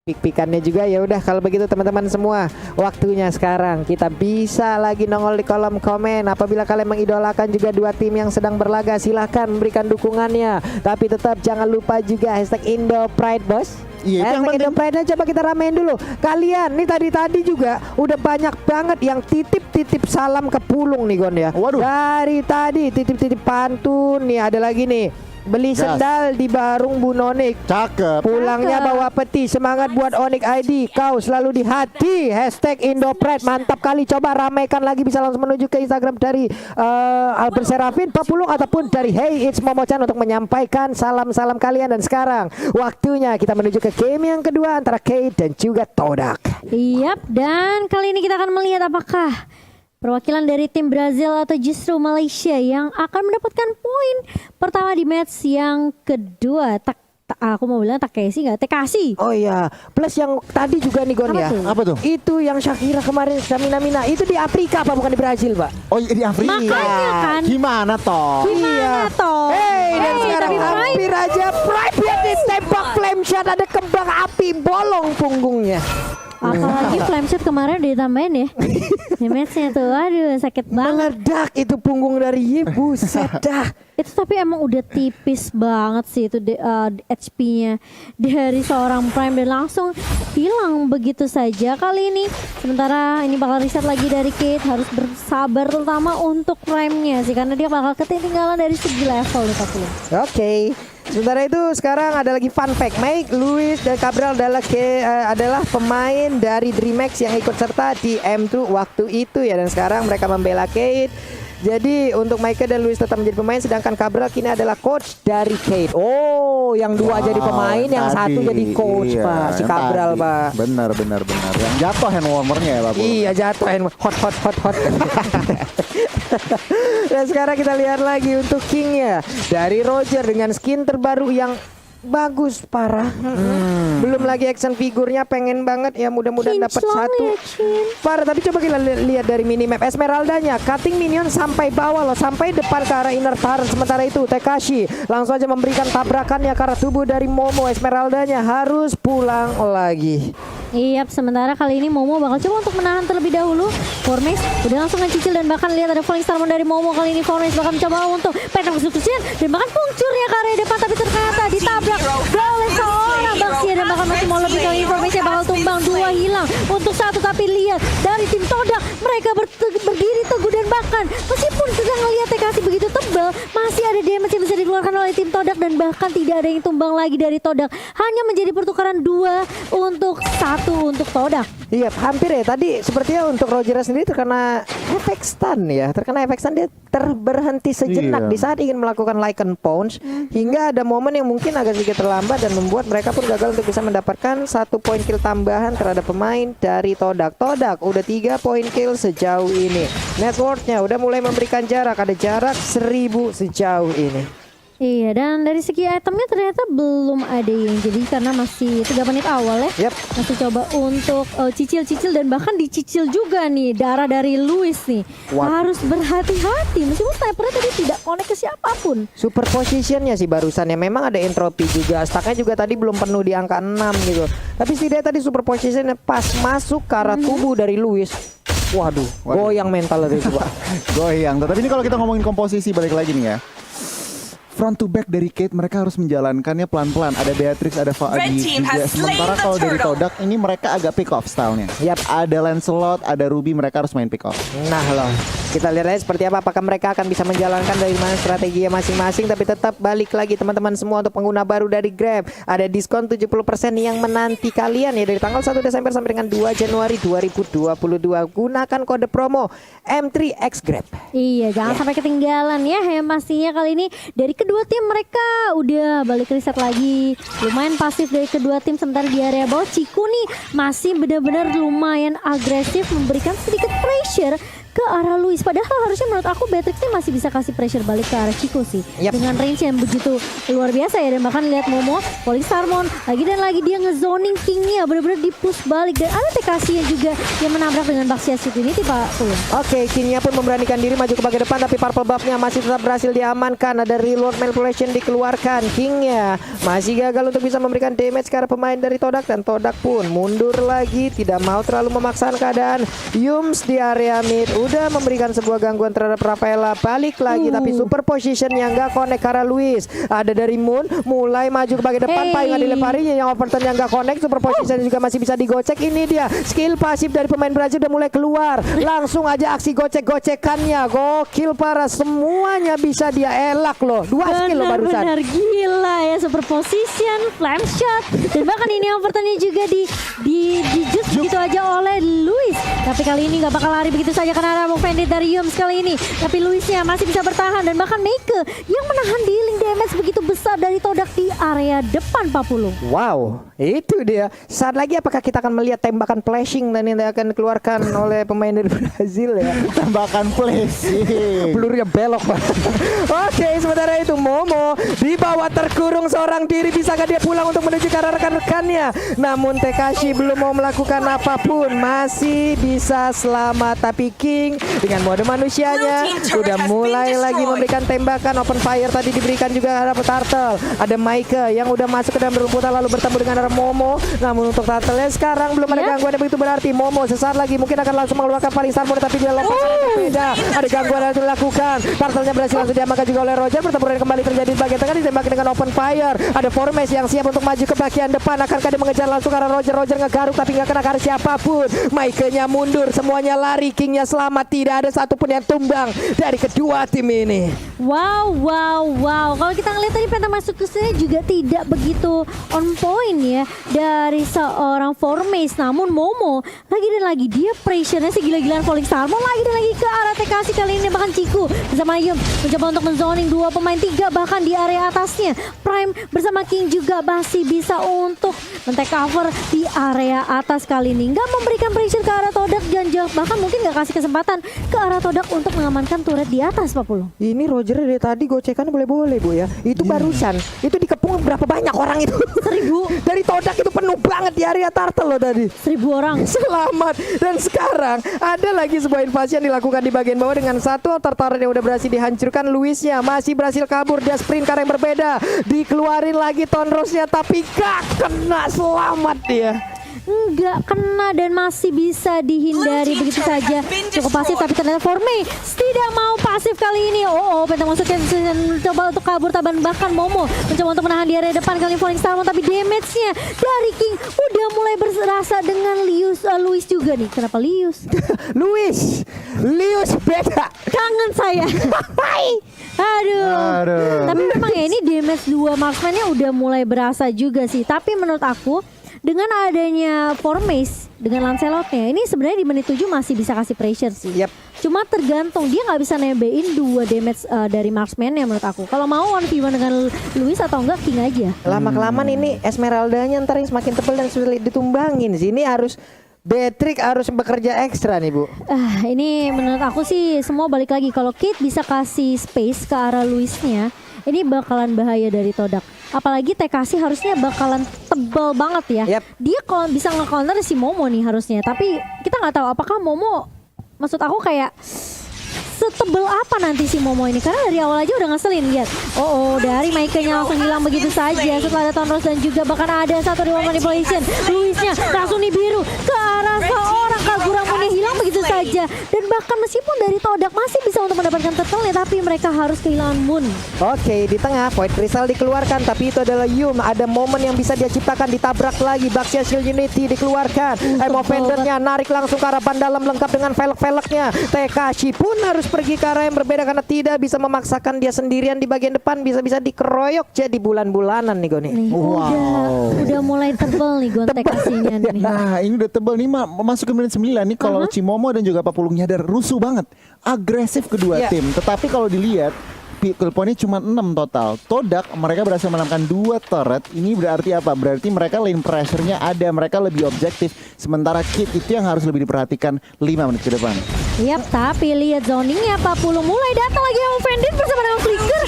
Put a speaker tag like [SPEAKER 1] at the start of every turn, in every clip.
[SPEAKER 1] Pik-pikannya juga. Ya udah kalau begitu teman-teman semua, waktunya sekarang kita bisa lagi nongol di kolom komen. Apabila kalian mengidolakan juga dua tim yang sedang berlaga, silahkan memberikan dukungannya. Tapi tetap jangan lupa juga hashtag Indo Pride bos.
[SPEAKER 2] Iya,
[SPEAKER 1] Hashtag Indo Pride coba kita ramein dulu. Kalian nih tadi juga udah banyak banget yang titip salam ke Pulung nih Gon ya.
[SPEAKER 2] Waduh.
[SPEAKER 1] Dari tadi titip pantun nih, ada lagi nih. Beli sendal di Barung Bu Nonik.
[SPEAKER 2] Cakep.
[SPEAKER 1] Pulangnya bawa peti. Semangat buat Onik ID. Kau selalu di hati. Hashtag Indopred. Mantap kali. Coba ramaikan lagi. Bisa langsung menuju ke Instagram dari Albert Serafin, Pak Pulung, ataupun dari Hey It's Momo-chan untuk menyampaikan salam-salam kalian. Dan sekarang waktunya kita menuju ke game yang kedua antara Kate dan juga Todak.
[SPEAKER 3] Yap, dan kali ini kita akan melihat apakah perwakilan dari tim Brazil atau justru Malaysia yang akan mendapatkan poin pertama di match yang kedua. Aku mau bilang Takeshi nggak? Tekasi.
[SPEAKER 1] Oh iya, plus yang tadi juga nih Gon
[SPEAKER 3] Apa
[SPEAKER 1] ya.
[SPEAKER 3] tuh?
[SPEAKER 2] Apa tuh?
[SPEAKER 1] Itu yang Shakira kemarin Mina itu di Afrika apa bukan di Brazil, Pak?
[SPEAKER 2] Oh iya, di Afrika.
[SPEAKER 3] Makanya kan.
[SPEAKER 2] Gimana toh?
[SPEAKER 3] Gimana toh?
[SPEAKER 1] Dan sekarang
[SPEAKER 3] tapi
[SPEAKER 1] hampir aja Pride yang ditembak flame shot, ada kembang api bolong punggungnya.
[SPEAKER 3] Apalagi flame shot kemarin ditambahin ya. Di matchnya tuh, aduh sakit banget.
[SPEAKER 1] Meledak itu punggung dari Ye, buset dah.
[SPEAKER 3] Itu tapi emang udah tipis banget sih itu HP-nya dari seorang Prime dan langsung hilang begitu saja kali ini. Sementara ini bakal reset lagi dari Kate, harus bersabar terutama untuk Prime-nya sih karena dia bakal ketinggalan dari segi level nih 40.
[SPEAKER 1] Oke. Sementara itu sekarang ada lagi fun fact. Mike, Luis, dan Cabral adalah pemain dari DreamHack yang ikut serta di M2 waktu itu ya. Dan sekarang mereka membela Kate. Jadi untuk Mike dan Luis tetap menjadi pemain, sedangkan Cabral kini adalah coach dari Kate. Oh, yang dua jadi pemain, yang satu jadi coach,
[SPEAKER 2] iya,
[SPEAKER 1] Pak. Si
[SPEAKER 2] yang
[SPEAKER 1] Cabral,
[SPEAKER 2] tadi.
[SPEAKER 1] Pak.
[SPEAKER 2] Benar. Yang jatuh hand warmernya ya, Pak.
[SPEAKER 1] Iya, jatuh hot. Dan sekarang kita lihat lagi untuk King-nya dari Roger dengan skin terbaru yang bagus parah. Belum lagi action figurnya, pengen banget ya, mudah-mudahan dapat satu. Parah, tapi coba kita lihat dari minimap Esmeraldanya, cutting minion sampai bawah loh, sampai depan ke arah inner turret. Sementara itu Tekashi langsung aja memberikan tabrakannya ke arah tubuh dari Momo. Esmeraldanya harus pulang lagi.
[SPEAKER 3] Iya, sementara kali ini Momo bakal coba untuk menahan terlebih dahulu. Formex udah langsung ngecicil dan bahkan lihat ada falling star dari Momo. Kali ini Formex bakal mencoba untuk penang kesukusian dan bahkan puncurnya ke area depan, tapi ternyata ditabrak oleh seorang Baxia dan bahkan masih mau lebih. Kali ini Formex bakal tumbang, dua hilang untuk satu. Tapi lihat dari tim Todak, mereka berdiri teguh dan bahkan meskipun sudah ngelihat TKC begitu tebal, masih ada damage yang bisa dikeluarkan oleh tim Todak dan bahkan tidak ada yang tumbang lagi dari Todak. Hanya menjadi pertukaran 2 untuk 1 untuk Todak.
[SPEAKER 1] Iya, hampir ya. Tadi sepertinya untuk Roger sendiri terkena efek stun ya. Terkena efek stun, dia berhenti sejenak di saat ingin melakukan Lycan Punch. Hingga ada momen yang mungkin agak sedikit terlambat dan membuat mereka pun gagal untuk bisa mendapatkan 1 poin kill tambahan terhadap pemain dari Todak. Todak udah 3 poin kill sejauh ini. Networknya udah mulai memberikan jarak. Ada jarak 1000 sejauh ini.
[SPEAKER 3] Iya, dan dari segi itemnya ternyata belum ada yang jadi karena masih 3 menit awal ya.
[SPEAKER 1] Yep.
[SPEAKER 3] Masih coba untuk cicil-cicil dan bahkan dicicil juga nih darah dari Luis nih. Harus berhati-hati meskipun snipernya tadi tidak connect ke siapapun.
[SPEAKER 1] Super positionnya sih barusan ya, memang ada entropi juga. Stacknya juga tadi belum penuh di angka 6 gitu. Tapi setidaknya tadi super positionnya pas masuk ke arah tubuh dari Luis. Waduh, goyang mental itu Pak.
[SPEAKER 2] Goyang. Tapi ini kalau kita ngomongin komposisi balik lagi nih ya. Front to back dari Kate mereka harus menjalankannya pelan-pelan. Ada Beatrix, ada Faadi juga. Sementara kalau dari Todak ini mereka agak pick off stylenya. Ada Lancelot, ada Ruby, mereka harus main pick off.
[SPEAKER 1] Nah loh, kita lihat aja seperti apa. Apakah mereka akan bisa menjalankan dari mana strateginya masing-masing. Tapi tetap balik lagi teman-teman semua untuk pengguna baru dari Grab. Ada diskon 70% yang menanti kalian ya dari tanggal 1 Desember sampai dengan 2 Januari 2022. Gunakan kode promo M3X Grab.
[SPEAKER 3] Iya, jangan sampai ketinggalan ya. Yang pastinya kali ini dari kedua tim mereka udah balik riset lagi. Lumayan pasif dari kedua tim, sementara di area bawah Ciku nih masih benar-benar lumayan agresif memberikan sedikit pressure ke arah Luis. Padahal harusnya menurut aku Beatrix ini masih bisa kasih pressure balik ke arah Chico sih.
[SPEAKER 1] Yap.
[SPEAKER 3] Dengan range yang begitu luar biasa ya. Dan bahkan lihat Momo, Falling Starmon lagi dan lagi dia ngezoning Kingnya bener-bener di push balik. Dan ada TKC yang juga yang menabrak dengan Baxia Utility Pak Pulung.
[SPEAKER 1] Oke, Kingnya pun memberanikan diri maju ke bagian depan, tapi purple buff-nya masih tetap berhasil diamankan. Ada reload manipulation dikeluarkan. Kingnya masih gagal untuk bisa memberikan damage ke arah pemain dari Todak, dan Todak pun mundur lagi, tidak mau terlalu memaksakan keadaan. Yums di area mid udah memberikan sebuah gangguan terhadap Rafaela, balik lagi tapi super position yang gak connect ke arah Luis. Ada dari Moon mulai maju ke bagian depan, Payung dilemparinya yang overturn yang gak connect, super position juga masih bisa digocek. Ini dia skill pasif dari pemain Brazil udah mulai keluar, langsung aja aksi gocek-gocekannya, gokil para, semuanya bisa dia elak loh. 2 skill loh barusan.
[SPEAKER 3] Benar gila ya, super position, flame shot, dan bahkan ini overturnnya juga di jus begitu aja oleh Luis. Tapi kali ini nggak bakal lari begitu saja karena ada move bandit dari Yums kali ini. Tapi Luisnya masih bisa bertahan, dan bahkan Meike yang menahan dealing damage begitu besar dari Todak di area depan Pak Pulung.
[SPEAKER 1] Wow, itu dia. Saat lagi apakah kita akan melihat tembakan flashing dan yang akan dikeluarkan oleh pemain dari Brazil ya?
[SPEAKER 2] Tembakan flashing.
[SPEAKER 1] Pelurunya belok banget. Oke, sementara itu Momo di bawah terkurung seorang diri. Bisakah dia pulang untuk menuju ke arah rekan-rekannya? Namun Tekashi belum mau melakukan apapun, masih bisa selamat. Tapi King dengan mode manusianya udah mulai lagi memberikan tembakan. Open fire tadi diberikan juga arah Turtle. Ada Maike yang udah masuk ke dalam rumputan lalu bertemu dengan arah Momo. Namun untuk Turtle sekarang belum ada gangguan yang begitu berarti. Momo sesaat lagi mungkin akan langsung mengeluarkan Falling Star Mode, tapi dia lompat berbeda. Ada gangguan yang dilakukan. Turtle-nya berhasil langsung diamankan juga oleh Roger. Pertempuran kembali terjadi di bagian tengah, ditembaki dengan open fire. Ada Formes yang siap untuk maju ke bagian depan. Akankah dia mengejar langsung ke arah Roger? Roger ngegaruk tapi nggak kena ke arah siapapun. Maike-nya mundur, semuanya lari. King-nya selamat, tidak ada satupun yang tumbang dari kedua tim ini.
[SPEAKER 3] Wow. Kalau kita ngeliat tadi Penta masuk ke sini juga tidak begitu on point ya dari seorang Formes. Namun Momo lagi dan lagi dia pressure-nya sih gila-gilaan. Falling Starmon lagi dan lagi ke arah TKC kali ini, bahkan Chiku bersama Yum mencoba untuk menzoning 2 pemain 3 bahkan di area atasnya. Prime bersama King juga masih bisa untuk men-take cover di area atas kali ini. Nggak memberikan pressure ke arah Todak dan bahkan mungkin nggak kasih kesempatan ke arah Todak untuk mengamankan turret di atas Pak Pulung.
[SPEAKER 1] Ini Roger dari tadi gocekan boleh-boleh Bu ya. Itu barusan. Itu dikepung berapa banyak orang itu?
[SPEAKER 3] 1000.
[SPEAKER 1] Dari Todak itu penuh banget di area Turtle loh tadi.
[SPEAKER 3] 1000 orang.
[SPEAKER 1] Selamat. Dan sekarang ada lagi sebuah invasi yang dilakukan di bagian bawah dengan satu altar turret yang udah berhasil dihancurkan. Luisnya masih berhasil kabur. Dia sprint ke arah yang berbeda. Dikeluarin lagi Tonrosnya tapi gak kena, selamat dia.
[SPEAKER 3] Nggak kena dan masih bisa dihindari begitu saja. Cukup pasif tapi ternyata Forme tidak mau pasif kali ini. Penta masuknya coba untuk kabur taban, bahkan Momo mencoba untuk menahan di area depan kali Falling Starmon, tapi damage-nya dari King udah mulai berasa dengan Luis juga nih. Kenapa Lius?
[SPEAKER 1] Luis beda.
[SPEAKER 3] Kangen saya. Aduh. Tapi memang ya ini damage 2 marksman-nya udah mulai berasa juga sih. Tapi menurut aku dengan adanya Formes dengan Lancelotnya ini sebenarnya di menit 7 masih bisa kasih pressure sih.
[SPEAKER 1] Yep.
[SPEAKER 3] Cuma tergantung dia nggak bisa nembein 2 damage dari marksman ya menurut aku. Kalau mau 1v1 dengan Luis atau enggak King aja.
[SPEAKER 1] Lama-kelamaan ini Esmeralda-nya ntar yang semakin tebal dan sulit ditumbangin sih. Ini harus Beatrix harus bekerja ekstra nih Bu.
[SPEAKER 3] Ini menurut aku sih semua balik lagi. Kalau Kate bisa kasih space ke arah Luisnya, ini bakalan bahaya dari Todak. Apalagi TKC harusnya bakalan tebal banget ya.
[SPEAKER 1] Yep.
[SPEAKER 3] Dia kalau bisa nge-counter si Momo nih harusnya. Tapi kita nggak tahu apakah Momo, maksud aku kayak setebel apa nanti si Momo ini. Karena dari awal aja udah ngeselin lihat. Dari Maike-nya langsung hilang begitu saja. Setelah ada Tonros dan juga bahkan ada satu reward manipulation. Luisnya langsung dibiru ke arah seorang Kaguramonnya hilang begitu saja. Dan bahkan meskipun dari Todak masih bisa untuk mendapatkan turtle-nya, tapi mereka harus kehilangan Moon.
[SPEAKER 1] Oke, di tengah Void Crystal dikeluarkan, tapi itu adalah Yum. Ada momen yang bisa dia ciptakan, ditabrak lagi. Baxia Shield Unity dikeluarkan. Emo Fendernya narik langsung ke arah ban dalam lengkap dengan velg-velgnya. Tekashi pun harus pergi ke arah yang berbeda karena tidak bisa memaksakan dia sendirian di bagian depan. Bisa-bisa dikeroyok jadi bulan-bulanan nih Goni.
[SPEAKER 3] Udah mulai tebel nih gontek kasihnya nih.
[SPEAKER 2] Nah ini udah tebel nih masuk ke menit 9 nih. Kalau Cimomo dan juga Papulung nyadar rusuh banget, agresif kedua tim. Tetapi kalau dilihat kill point-nya cuma 6 total. Todak mereka berhasil menangkan 2 turret. Ini berarti apa? Berarti mereka lane pressure-nya ada, mereka lebih objektif. Sementara Kid itu yang harus lebih diperhatikan 5 menit ke depan.
[SPEAKER 3] Yap, tapi lihat zoningnya Pak Pulu mulai datang lagi yang offended bersama dengan Flicker.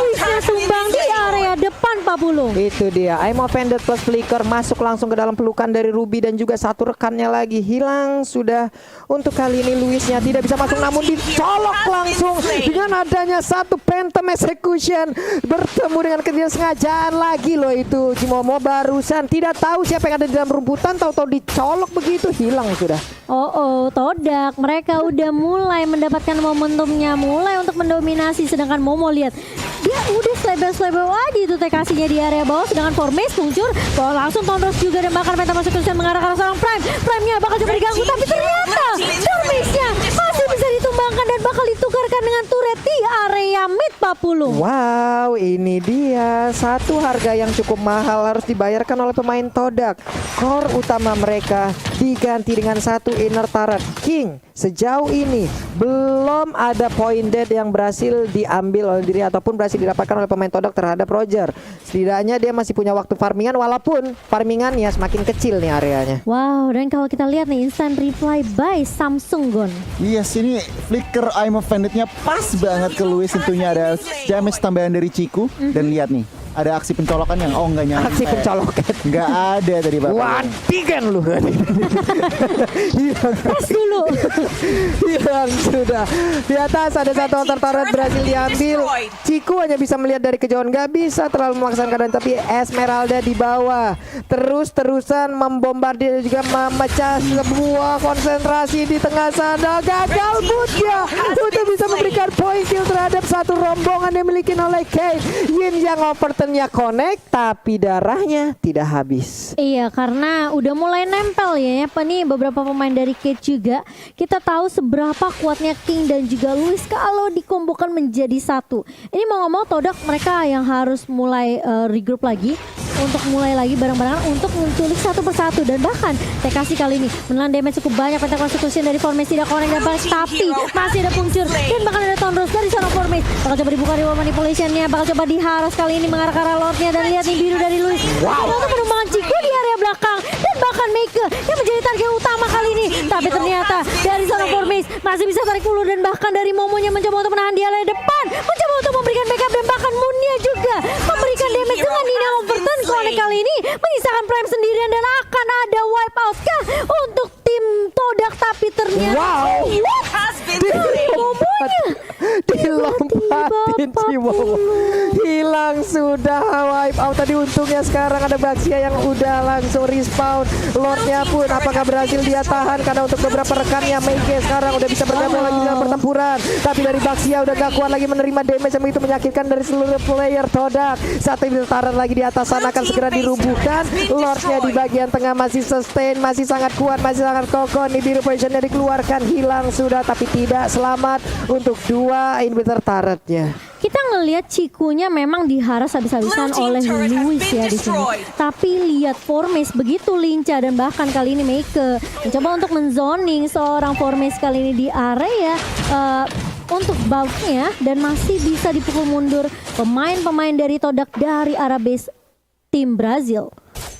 [SPEAKER 3] Luisnya tumbang di area depan Pak Pulu.
[SPEAKER 1] Itu dia, I'm offended plus Flicker masuk langsung ke dalam pelukan dari Ruby dan juga satu rekannya lagi hilang sudah. Untuk kali ini Luisnya tidak bisa masuk namun dicolok langsung dengan adanya satu Phantom Execution. Bertemu dengan ketidaksengajaan lagi loh itu. Cimomo barusan tidak tahu siapa yang ada di dalam rumputan, tahu-tahu dicolok begitu hilang sudah.
[SPEAKER 3] Todak mereka udah mulai mendapatkan momentumnya, mulai untuk mendominasi, sedangkan Momo lihat dia udah selebel aja itu TKC-nya di area bawah, sedangkan Formes muncul langsung Tondros juga dan bahkan Penta masuk ke mengarah ke arah seorang Prime-nya bakal coba diganggu, tapi ternyata Formes-nya masih bisa ditumbangkan dan bakal ditukarkan dengan turret di area mid Pak Pulu.
[SPEAKER 1] Wow, ini dia satu harga yang cukup mahal harus dibayarkan oleh pemain Todak. Core utama mereka diganti dengan satu inner turret. King sejauh ini belum ada point dead yang berhasil diambil oleh diri ataupun berhasil didapatkan oleh pemain Todak terhadap Roger. Setidaknya dia masih punya waktu farmingan, walaupun farmingannya semakin kecil nih areanya.
[SPEAKER 3] Wow, dan kalau kita lihat nih instant reply by Samsung Gon.
[SPEAKER 2] Yes, ini Flicker I'm offended-nya pas banget ke Luis. Tentunya ada damage tambahan dari Ciku. Dan lihat nih, ada aksi pencolokan yang enggak nyampe.
[SPEAKER 1] Aksi pencolokan
[SPEAKER 2] Enggak ada tadi Bapak.
[SPEAKER 1] Wantikan lu.
[SPEAKER 3] Tes dulu.
[SPEAKER 1] Hilang sudah. Di atas ada satu outer turret berhasil diambil. Ciku hanya bisa melihat dari kejauhan, nggak bisa terlalu memaksakan keadaan, tapi Esmeralda di bawah terus-terusan membombardir dan juga memecah sebuah konsentrasi di tengah sana. Gagal Butya untuk bisa memberikan point kill terhadap satu rombongan yang dimiliki oleh Kate. Yin yang overturn-nya connect tapi darahnya tidak habis.
[SPEAKER 3] Iya, karena udah mulai nempel ya nih beberapa pemain dari Kate juga. Kita tahu seberapa kuatnya King dan juga Luis kalau dikombokan menjadi satu. Ini mau ngomong Todak mereka yang harus mulai regroup lagi untuk mulai lagi bareng-bareng untuk menculik satu persatu, dan bahkan TKC kali ini menelan damage cukup banyak. Penta Constitution dari Formes tidak connect dan balik, tapi masih ada Puncture dan bahkan ada Tondros dari sana Formes. Bakal coba dibuka reward manipulationnya, bakal coba diharas kali ini mengarah ke arah Lordnya, dan lihat nih biru dari Luis. Ada untuk penumbangan Ciku di area belakang dan bahkan Meike yang menjadi target utama kali ini, tapi ternyata dari sana Formes masih bisa tarik ulur dan bahkan dari Momonya mencoba untuk menahan dia area depan, mencoba untuk memberikan backup dan bahkan Moonnya juga memberikan damage dengan Nina overturn. Connect kali ini menyisakan Prime sendirian dan akan ada wipe out kah untuk tim Todak, tapi ternyata
[SPEAKER 1] dilompatin Cimomo, hilang sudah wipe out. Tadi untungnya sekarang ada Baxia yang udah langsung respawn. Lordnya pun apakah berhasil dia tahan, karena untuk beberapa rekannya Meike sekarang udah bisa bergabung lagi dalam pertempuran, tapi dari Baxia udah gak kuat lagi menerima damage yang begitu menyakitkan dari seluruh player Todak. Satu taran lagi di atas sana akan segera dirubuhkan. Lordnya di bagian tengah masih sustain, masih sangat kuat, masih sangat kokoh. Nih biru positionnya dikeluarkan, hilang sudah, tapi tidak selamat untuk dua inhibitor turretnya.
[SPEAKER 3] Kita ngelihat Cikunya memang diharas habis-habisan oleh Luis ya di sini. Tapi lihat Formes begitu lincah dan bahkan kali ini Meike mencoba untuk menzoning seorang Formes kali ini di area untuk buff-nya, dan masih bisa dipukul mundur pemain-pemain dari Todak dari arah base tim Brazil.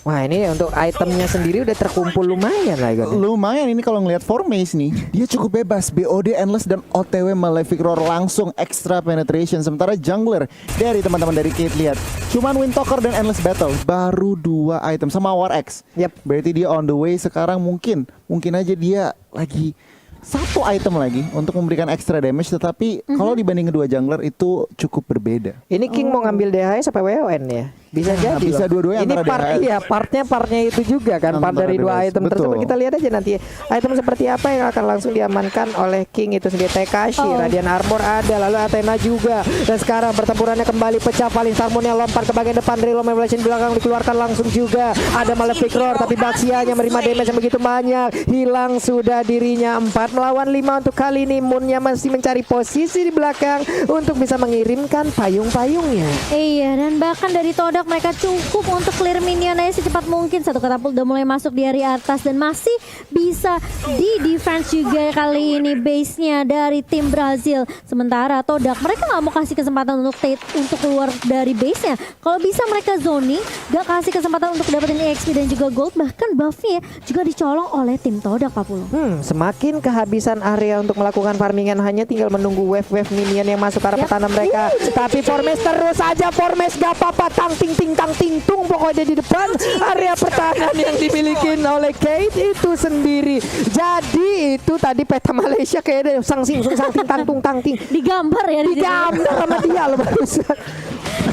[SPEAKER 1] Wah, ini untuk itemnya sendiri udah terkumpul lumayan lah Gon.
[SPEAKER 2] Lumayan ini kalau ngelihat Formes nih, dia cukup bebas, BOD Endless dan OTW Malefic Roar langsung extra penetration. Sementara jungler dari teman-teman dari Kate lihat cuman Windtalker dan Endless Battle, baru 2 item sama War X. Berarti dia on the way sekarang, mungkin aja dia lagi satu item lagi untuk memberikan extra damage, tetapi kalau dibanding kedua jungler itu cukup berbeda.
[SPEAKER 1] Ini King mau ngambil DHS apa WON ya? Bisa jadi
[SPEAKER 2] bisa dua-duanya
[SPEAKER 1] ini
[SPEAKER 2] antara
[SPEAKER 1] partnya itu juga kan, part dari dua item tersebut. Kita lihat aja nanti item seperti apa yang akan langsung diamankan oleh King itu sendiri. Tekashi, Radiant Armor ada, lalu Athena juga, dan sekarang pertempurannya kembali pecah. Paling Salmonnya lompat ke bagian depan, Reload Manipulation belakang dikeluarkan langsung juga. Ada Malefic Roar, tapi Baxianya menerima damage yang begitu banyak, hilang sudah dirinya. 4 melawan 5 untuk kali ini. Moonnya masih mencari posisi di belakang untuk bisa mengirimkan payung-payungnya.
[SPEAKER 3] Iya, dan bahkan dari Todak Todak mereka cukup untuk clear minionnya secepat mungkin. Satu katapult udah mulai masuk di area atas dan masih bisa di defense juga kali ini base-nya dari tim Brazil. Sementara Todak mereka nggak mau kasih kesempatan untuk untuk keluar dari base-nya. Kalau bisa mereka zoning, gak kasih kesempatan untuk dapetin EXP dan juga gold. Bahkan buff-nya juga dicolong oleh tim Todak, Pak Pulo.
[SPEAKER 1] Semakin kehabisan area untuk melakukan farmingan, hanya tinggal menunggu wave-wave minion yang masuk ke arah pertahanan mereka. Tapi Formes terus aja, Formes gak apa-apa, tang ting ting tang ting tung pokoknya di depan area pertahanan yang dimiliki oleh Kate itu sendiri. Jadi itu tadi peta Malaysia kayaknya sang ting tang tung tang ting.
[SPEAKER 3] Digambar ya di sini.
[SPEAKER 1] Digambar sama dia loh barusan.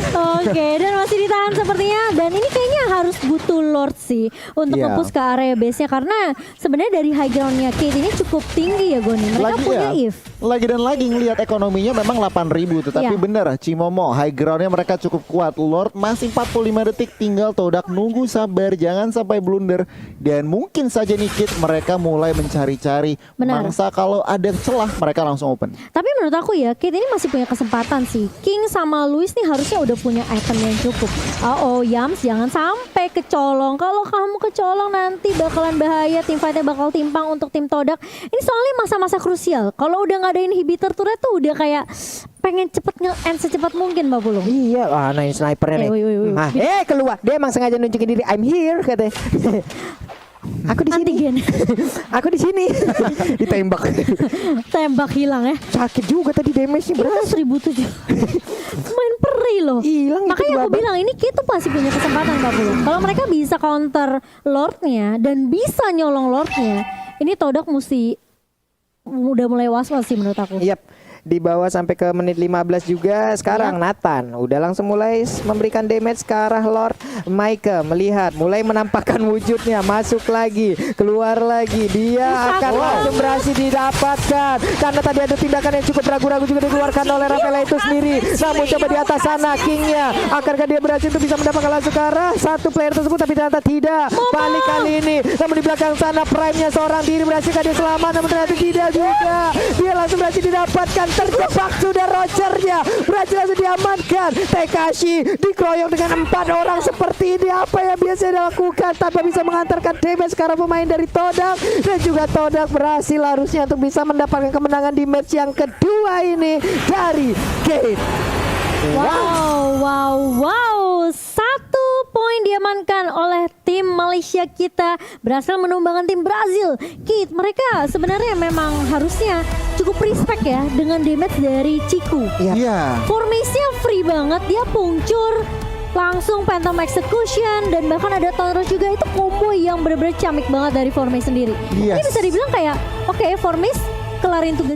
[SPEAKER 3] Oke, dan masih ditahan sepertinya. Dan ini kayaknya harus butuh Lord sih untuk nge-push ke area base-nya. Karena sebenarnya dari high ground-nya Kate ini cukup tinggi ya Goni. Mereka
[SPEAKER 2] Lagi
[SPEAKER 3] punya
[SPEAKER 2] ya,
[SPEAKER 3] if.
[SPEAKER 2] lagi dan lagi ngelihat ekonominya memang 8.000, tetapi
[SPEAKER 3] Iya.
[SPEAKER 2] bener Cimomo high groundnya mereka cukup kuat. Lord masih 45 detik, tinggal Todak nunggu sabar, jangan sampai blunder. Dan mungkin saja nih Kit mereka mulai mencari-cari
[SPEAKER 3] Benar.
[SPEAKER 2] mangsa, kalau ada celah mereka langsung open.
[SPEAKER 3] Tapi menurut aku ya, Kate ini masih punya kesempatan sih. King sama Luis nih harusnya udah punya item yang cukup. Oh, Yams jangan sampai kecolong. Kalau kamu kecolong nanti bakalan bahaya. Tim fightnya bakal timpang untuk tim Todak. Ini soalnya masa-masa krusial. Kalau udah nggak ada inhibitor turret tuh udah kayak pengen cepet nge-end secepat mungkin, Mbak Pulung.
[SPEAKER 1] Iya, nah ini snipernya nih.
[SPEAKER 3] Woi.
[SPEAKER 1] Keluar. Dia emang sengaja nunjukin diri, I'm here katanya. Aku di sini.
[SPEAKER 3] Antigen.
[SPEAKER 1] Aku di sini. Ditembak.
[SPEAKER 3] Tembak hilang ya.
[SPEAKER 1] Sakit juga tadi damage-nya
[SPEAKER 3] Itu
[SPEAKER 1] berat.
[SPEAKER 3] 1007. Main peri loh.
[SPEAKER 1] Hilang itu
[SPEAKER 3] Makanya aku
[SPEAKER 1] babak.
[SPEAKER 3] bilang ini Kate tuh pasti punya kesempatan Mbak Pulung. Kalau mereka bisa counter Lordnya dan bisa nyolong Lordnya, ini Todak mesti udah mulai was-was sih menurut aku.
[SPEAKER 1] Yap. Di bawah sampai ke menit 15 juga. Sekarang Nathan udah langsung mulai memberikan damage ke arah Lord. Micah melihat, mulai menampakkan wujudnya, masuk lagi, keluar lagi. Dia akan langsung berhasil didapatkan karena tadi ada tindakan yang cukup ragu-ragu juga dikeluarkan oleh Rafaela itu sendiri. Namun coba di atas sana Kingnya, akankah dia berhasil untuk bisa mendapatkan langsung ke arah satu player tersebut, tapi ternyata tidak. Balik kali ini, namun di belakang sana prime-nya seorang diri, berhasilkah dia selamat? Namun ternyata tidak juga. Dia langsung berhasil didapatkan. Terjebak sudah Rogernya, berhasil langsung diamankan. Tekashi dikeroyok dengan 4 orang seperti ini. Apa yang biasa dilakukan tanpa bisa mengantarkan damage sekarang pemain dari Todak. Dan juga Todak berhasil harusnya untuk bisa mendapatkan kemenangan di match yang kedua ini dari Kate.
[SPEAKER 3] Wow. 1 poin diamankan oleh tim Malaysia kita, berhasil menumbangkan tim Brazil. Kate mereka sebenarnya memang harusnya cukup respect ya dengan damage dari Ciku.
[SPEAKER 2] Iya.
[SPEAKER 3] Formasinya free banget, dia puncur langsung Phantom Execution dan bahkan ada Tonros juga. Itu combo yang benar-benar ciamik banget dari Formasi sendiri.
[SPEAKER 2] Yes.
[SPEAKER 3] Ini bisa dibilang kayak oke, Formis kelarin tugas